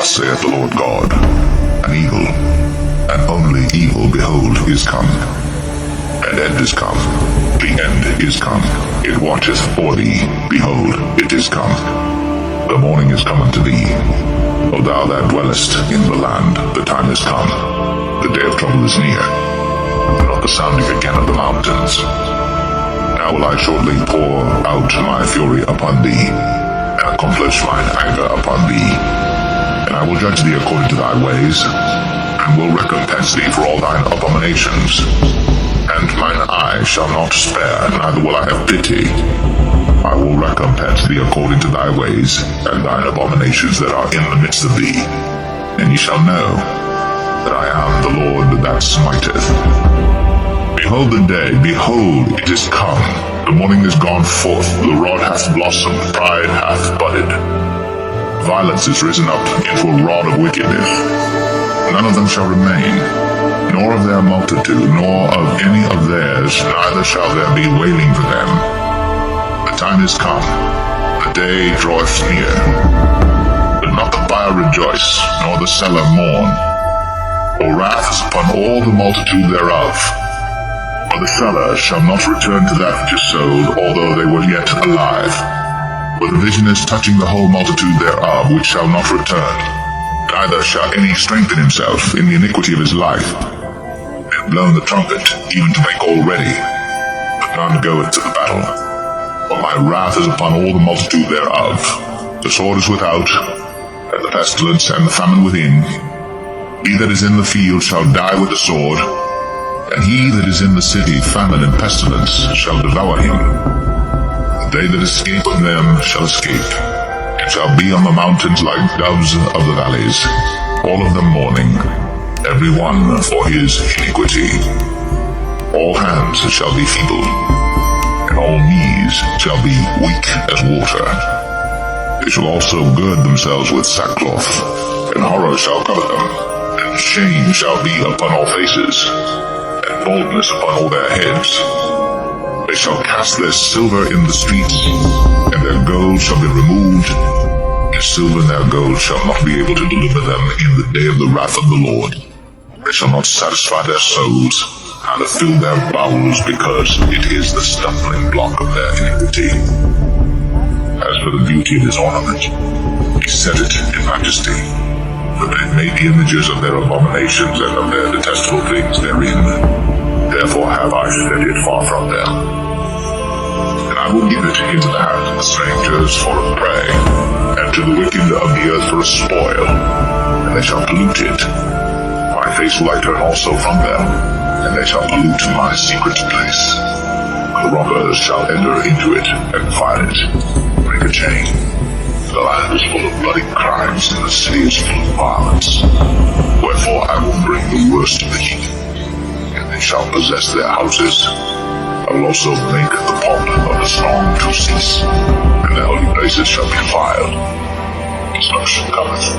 Thus saith the Lord God, an evil, and only evil, behold, is come. And end is come, the end is come. It watcheth for thee, behold, it is come. The morning is come unto thee. O thou that dwellest in the land, the time is come. The day of trouble is near, and of the sounding again of the mountains. Now will I shortly pour out my fury upon thee, and accomplish mine anger upon thee. And I will judge thee according to thy ways, and will recompense thee for all thine abominations. And mine eye shall not spare, neither will I have pity. I will recompense thee according to thy ways, and thine abominations that are in the midst of thee. And ye shall know that I am the Lord that smiteth. Behold the day, behold, it is come. The morning is gone forth, the rod hath blossomed, pride hath budded. Violence is risen up into a rod of wickedness. None of them shall remain, nor of their multitude, nor of any of theirs, neither shall there be wailing for them. The time is come, the day draweth near. But not the buyer rejoice, nor the seller mourn. For wrath is upon all the multitude thereof. For the seller shall not return to that which is sold, although they were yet alive. For the vision is touching the whole multitude thereof, which shall not return. Neither shall any strengthen himself in the iniquity of his life. They have blown the trumpet, even to make all ready, but none goeth to the battle. For my wrath is upon all the multitude thereof. The sword is without, and the pestilence, and the famine within. He that is in the field shall die with the sword, and he that is in the city, famine and pestilence, shall devour him. They that escape of them shall escape, and shall be on the mountains like doves of the valleys, all of them mourning, every one for his iniquity. All hands shall be feeble, and all knees shall be weak as water. They shall also gird themselves with sackcloth, and horror shall cover them, and shame shall be upon all faces, and baldness upon all their heads. They shall cast their silver in the streets, and their gold shall be removed. Their silver and their gold shall not be able to deliver them in the day of the wrath of the Lord. They shall not satisfy their souls, neither fill their bowels, because it is the stumbling block of their iniquity. As for the beauty of his ornament, he set it in majesty, but they made the images of their abominations and of their detestable things therein. Therefore have I set it far from them. And I will give it into the hand of the strangers for a prey, and to the wicked of the earth for a spoil, and they shall pollute it. My face will I turn also from them, and they shall pollute my secret place. The robbers shall enter into it, and find it, break a chain. The land is full of bloody crimes, and the city is full of violence. Wherefore I will bring the worst of the heathen, and they shall possess their houses. I will also make the pomp of the strong to cease, and their holy places shall be defiled. Destruction cometh,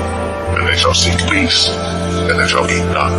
and they shall seek peace, and there shall be none.